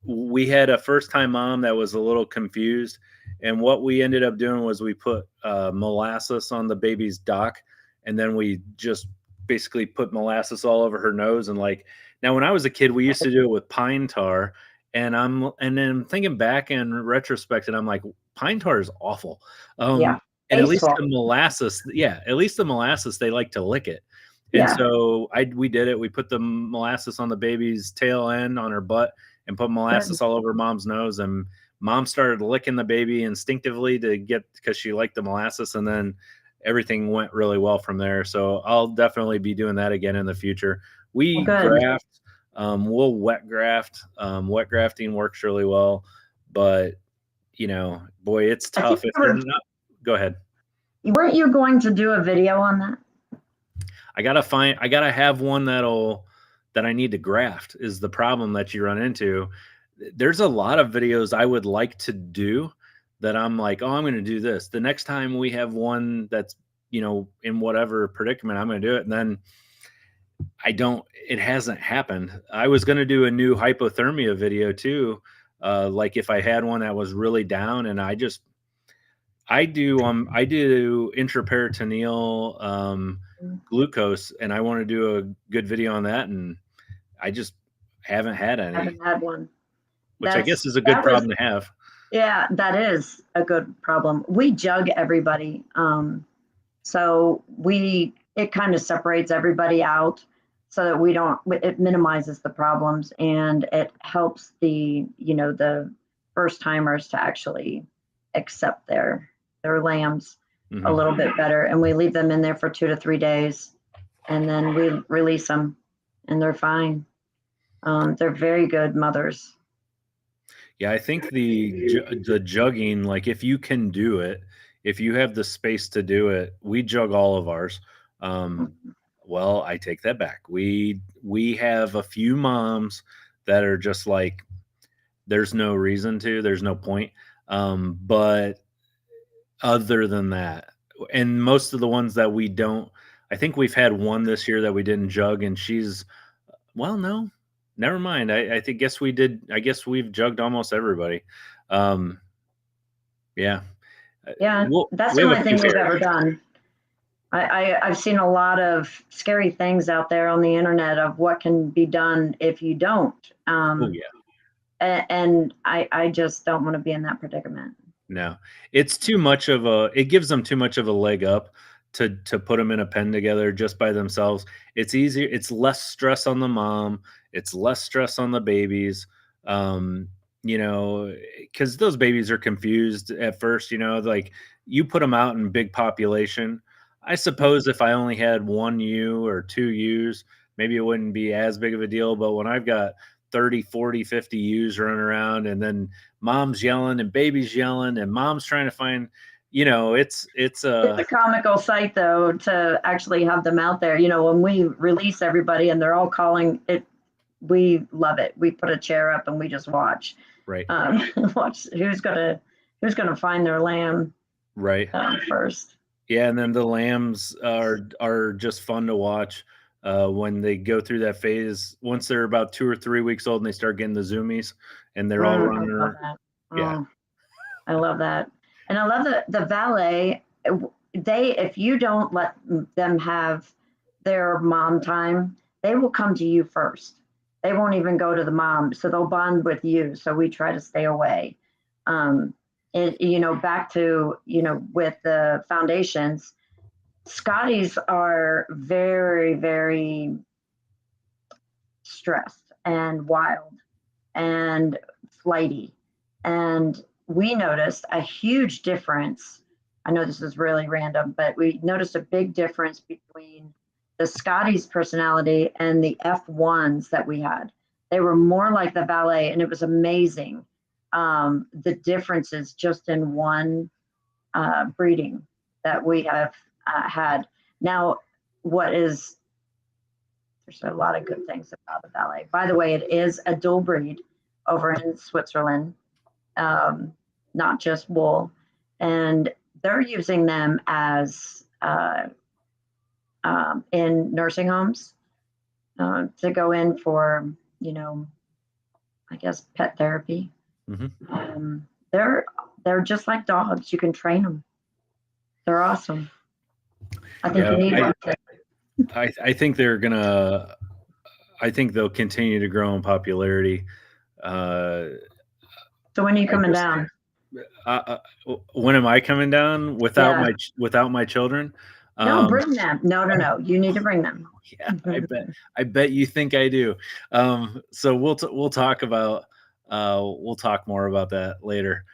we had a first-time mom that was a little confused. And what we ended up doing was we put molasses on the baby's dock, and then we just basically put molasses all over her nose. And now when I was a kid, we used to do it with pine tar. And then thinking back in retrospect, and I'm like, pine tar is awful. Yeah. And at least the molasses, they like to lick it. And so we did it. We put the molasses on the baby's tail end on her butt and put molasses all over mom's nose, and mom started licking the baby instinctively because she liked the molasses, and then everything went really well from there. So I'll definitely be doing that again in the future. We graft, we'll wet graft. Wet grafting works really well, but boy, it's tough. If they're not, go ahead. Weren't you going to do a video on that? I gotta have one that I need to graft is the problem that you run into. There's a lot of videos I would like to do that I'm like, oh, I'm going to do this. The next time we have one that's, in whatever predicament, I'm going to do it. And then it hasn't happened. I was going to do a new hypothermia video too. Like if I had one that was really down, and I do intraperitoneal glucose, and I want to do a good video on that. And I just haven't had any. I haven't had one. Which I guess is a good problem to have. Yeah, that is a good problem. We jug everybody. So it kind of separates everybody out so that it minimizes the problems, and it helps the first timers to actually accept their lambs a little bit better. And we leave them in there for 2 to 3 days, and then we release them. and they're fine. They're very good mothers. Yeah, I think the jugging, like if you can do it, if you have the space to do it, we jug all of ours. Um, well, I take that back. We have a few moms that are just like, there's no reason to, there's no point. But other than that, and most of the ones that we don't, I think we've had one this year that we didn't jug, and she's, well, no, never mind. I think guess we did. I guess we've jugged almost everybody. Um, yeah, Yeah, that's we the have a only few thing we've ever favorites. done. I've seen a lot of scary things out there on the internet of what can be done if you don't. Oh yeah, And I just don't want to be in that predicament. no, it's too much of a. It gives them too much of a leg up to put them in a pen together just by themselves. It's easier. It's less stress on the mom. It's less stress on the babies. Um, you know, because those babies are confused at first. You know, like you put them out in big population. I suppose if I only had one ewe or two ewes, maybe it wouldn't be as big of a deal. But when I've got 30, 40, 50 ewes running around, and then mom's yelling and baby's yelling and mom's trying to find, it's It's a comical sight, though, to actually have them out there. When we release everybody and they're all calling it, we love it. We put a chair up and we just watch, right, watch who's gonna find their lamb right. first. Yeah, and then the lambs are just fun to watch when they go through that phase. Once they're about 2 or 3 weeks old and they start getting the zoomies and they're all I running love around. that. Yeah, Oh, I love that. And I love the Valais. If you don't let them have their mom time, they will come to you first. They won't even go to the mom, so they'll bond with you. So we try to stay away. Um, and back to with the foundations, Scotties are very, very stressed and wild and flighty. And we noticed a huge difference. I know this is really random, but we noticed a big difference between the Scotty's personality and the F1s that we had. They were more like the Valais, and it was amazing. The differences just in one breeding that we have had. Now, what is there's a lot of good things about the Valais. By the way, it is a dual breed over in Switzerland, um, not just wool. And they're using them as in nursing homes to go in for, I guess, pet therapy. hmm Um, they're they're just like dogs. You can train them. They're awesome. I think yeah. you need one. I think they're gonna. I think they'll continue to grow in popularity. Uh, So when are you I coming just down? when am I coming down Yeah. without my children? No, Um, bring them. No, no, no. You need to bring them. yeah, I bet you think I do. So we'll talk about we'll talk more about that later.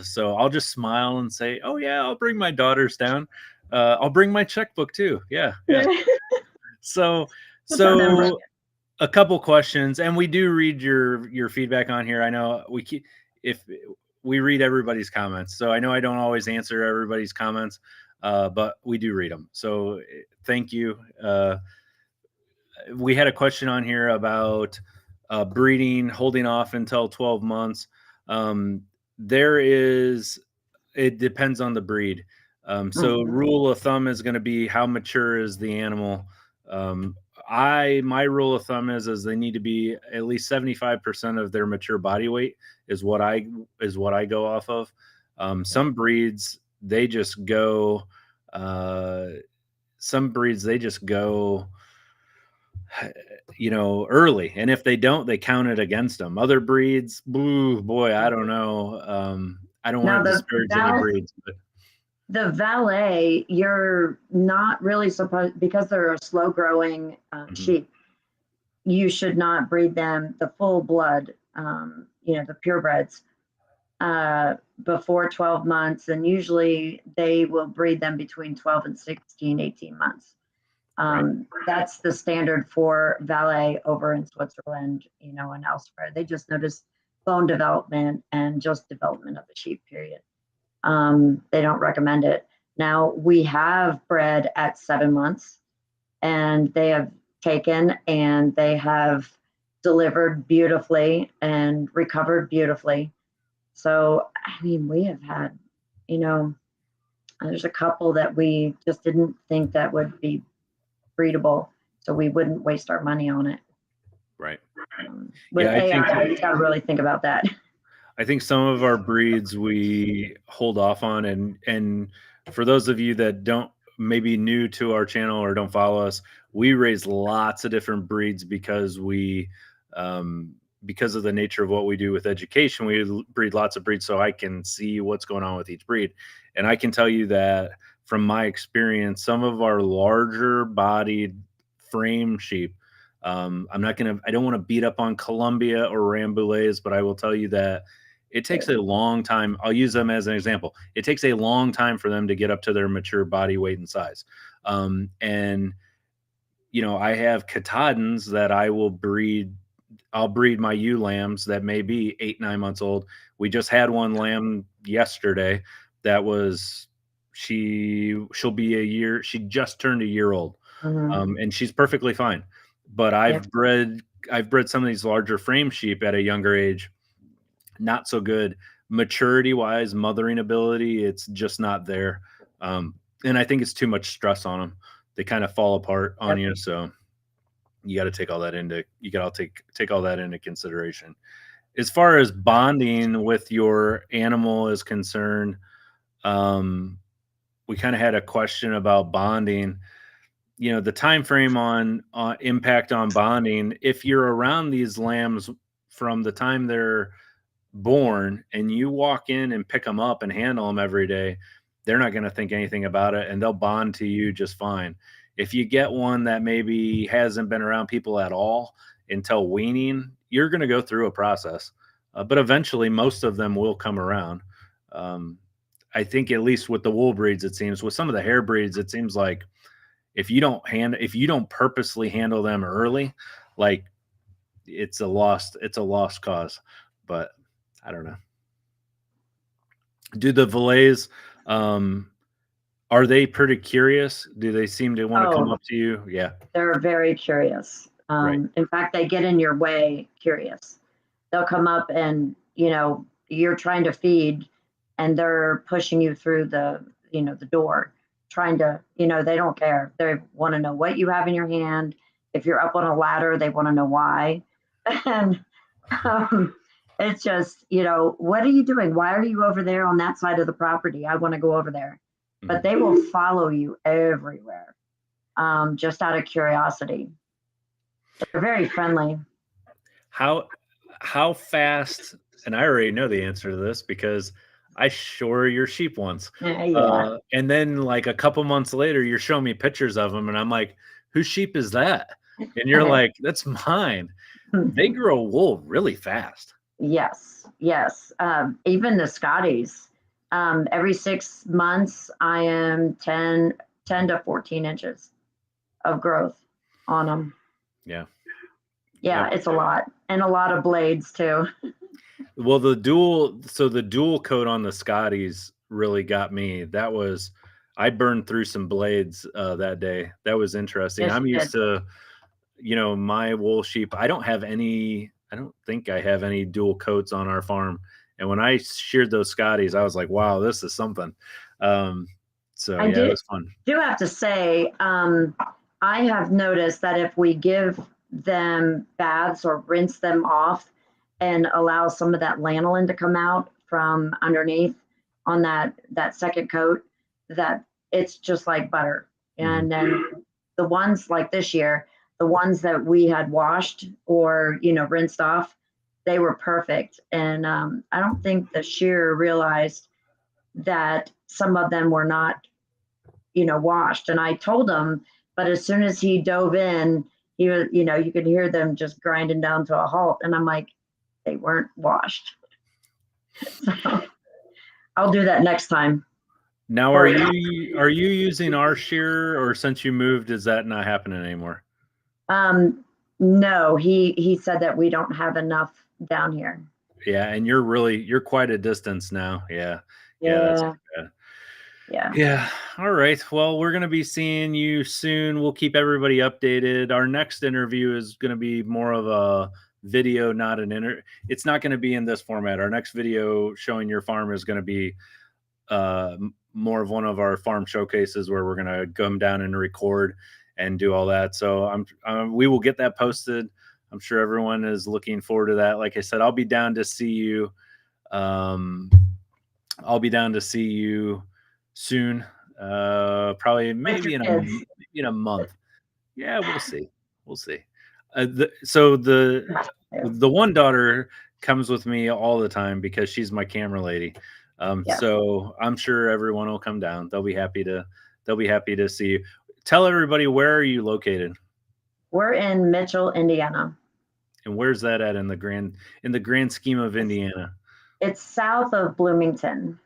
So I'll just smile and say, "Oh yeah, I'll bring my daughters down. I'll bring my checkbook too." Yeah, yeah. So Just have them bring so a couple questions, and we do read your feedback on here. I know we keep if we read everybody's comments, so I know I don't always answer everybody's comments, but we do read them. So thank you. We had a question on here about breeding, holding off until 12 months. Um, there is, it depends on the breed. So Mhm. rule of thumb is going to be how mature is the animal. Um, my rule of thumb is they need to be at least 75% of their mature body weight is what I go off of. Some breeds they just go. Uh, some breeds they just go early. And if they don't, they count it against them. Other breeds, boo, boy, I don't know. I don't Now want to disparage any breeds, but the Valais, you're not really supposed because they're a slow growing mhm, sheep. You should not breed them the full blood, the purebreds, before 12 months. And usually they will breed them between 12 and 16, 18 months. That's the standard for Valais over in Switzerland, and elsewhere. They just notice bone development and just development of the sheep, period. They don't recommend it. Now, we have bred at 7 months, and they have taken and they have delivered beautifully and recovered beautifully. So, I mean, we have had, there's a couple that we just didn't think that would be breedable, so we wouldn't waste our money on it. Right. With Yeah, AI, you got to really think about that. I think some of our breeds we hold off on, and for those of you that don't maybe new to our channel or don't follow us, we raise lots of different breeds because because of the nature of what we do with education, we breed lots of breeds so I can see what's going on with each breed. And I can tell you that from my experience, some of our larger bodied frame sheep, I don't want to beat up on Columbia or Rambouillets, but I will tell you that it takes a long time. I'll use them as an example. It takes a long time for them to get up to their mature body weight and size. And I have Katahdins that I'll breed my ewe lambs that may be 8-9 months old. We just had one lamb yesterday that she'll be a year. She just turned a year old. And she's perfectly fine. But I've bred some of these larger frame sheep at a younger age. Not so good maturity wise, mothering ability. It's just not there. And I think it's too much stress on them. They kind of fall apart on you. So you got to take all that take all that into consideration. As far as bonding with your animal is concerned, we kind of had a question about bonding. The time frame on impact on bonding. If you're around these lambs from the time they're born and you walk in and pick them up and handle them every day, they're not going to think anything about it, and they'll bond to you just fine. If you get one that maybe hasn't been around people at all until weaning, you're going to go through a process, but eventually most of them will come around. I think at least with the wool breeds, it seems. With some of the hair breeds, it seems like if you don't purposely handle them early, like it's a lost cause. But I don't know. Do the Valais, are they pretty curious? Do they seem to want to come up to you? Yeah. They're very curious. Right. In fact, they get in your way curious. They'll come up and, you're trying to feed and they're pushing you through the door, trying to, they don't care. They want to know what you have in your hand. If you're up on a ladder, they want to know why. And it's just, what are you doing? Why are you over there on that side of the property? I want to go over there. But they will follow you everywhere, just out of curiosity. They're very friendly. How fast, and I already know the answer to this because I shore your sheep once. Yeah. And then like a couple months later, you're showing me pictures of them and I'm like, whose sheep is that? And you're like, that's mine. They grow wool really fast. Yes. Even the Scotties, every 6 months, I am 10 to 14 inches of growth on them. Yeah. Yeah, it's a lot. And a lot of blades too. Well, the dual coat on the Scotties really got me. I burned through some blades that day. That was interesting. Yes, I'm used to, my wool sheep. I don't think I have any dual coats on our farm. And when I sheared those Scotties, I was like, wow, this is something. So yeah, it was fun. I do have to say, I have noticed that if we give them baths or rinse them off and allow some of that lanolin to come out from underneath on that second coat, that it's just like butter. And then the ones like this year, the ones that we had washed or, rinsed off, they were perfect. And I don't think the shearer realized that some of them were not, washed. And I told him, but as soon as he dove in, he was, you could hear them just grinding down to a halt. And I'm like, they weren't washed. So I'll do that next time. Now, are you using our shear, or since you moved, is that not happening anymore? No, he said that we don't have enough down here. Yeah, and you're quite a distance now. Yeah, that's Yeah. too bad. Yeah. Yeah. All right. Well, we're going to be seeing you soon. We'll keep everybody updated. Our next interview is going to be more of a video, not an It's not going to be in this format. Our next video showing your farm is going to be more of one of our farm showcases where we're going to come down and record and do all that. So we will get that posted. I'm sure everyone is looking forward to that. Like I said, I'll be down to see you. I'll be down to see you soon. Probably maybe in a month. Yeah, we'll see. We'll see. The one daughter comes with me all the time because she's my camera lady. Yeah. So I'm sure everyone will come down. They'll be happy to see you. Tell everybody, where are you located? We're in Mitchell, Indiana. And where's that at in the grand scheme of Indiana? It's south of Bloomington.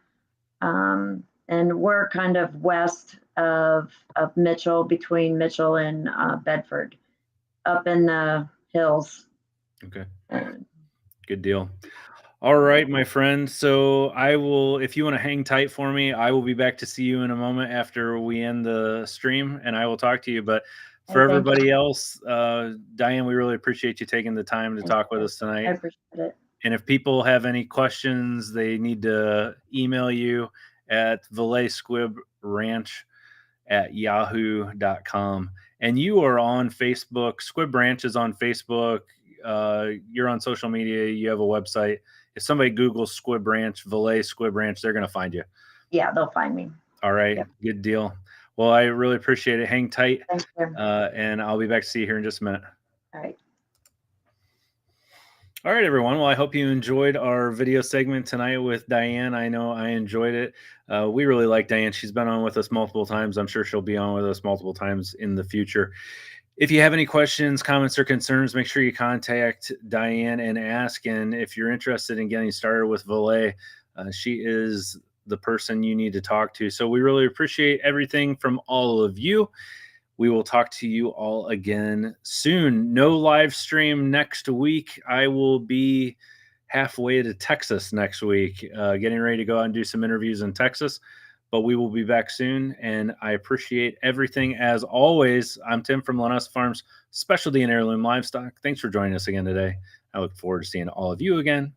And we're kind of west of Mitchell, between Mitchell and Bedford, up in the hills. Okay. Good deal. All right, my friend. So I will, if you want to hang tight for me, I will be back to see you in a moment after we end the stream, and I will talk to you. But for everybody else, Diane, we really appreciate you taking the time to talk with us tonight. I appreciate it. And if people have any questions, they need to email you at Valais Squibb Ranch at yahoo.com. And you are on Facebook. Squibb Ranch is on Facebook. You're on social media. You have a website. If somebody Googles Squibb Ranch, Valais Squibb Ranch, they're going to find you. Yeah, they'll find me. All right. Yep. Good deal. Well, I really appreciate it. Hang tight. Thank you. And I'll be back to see you here in just a minute. All right. All right, everyone. Well, I hope you enjoyed our video segment tonight with Diane. I know I enjoyed it. We really like Diane. She's been on with us multiple times. I'm sure she'll be on with us multiple times in the future. If you have any questions, comments, or concerns, make sure you contact Diane and ask. And if you're interested in getting started with Valais, she is the person you need to talk to. So we really appreciate everything from all of you. We will talk to you all again soon. No live stream next week. I will be halfway to Texas next week, getting ready to go out and do some interviews in Texas. But we will be back soon, and I appreciate everything as always. I'm Tim from Linessa Farms, Specialty and Heirloom Livestock. Thanks for joining us again today. I look forward to seeing all of you again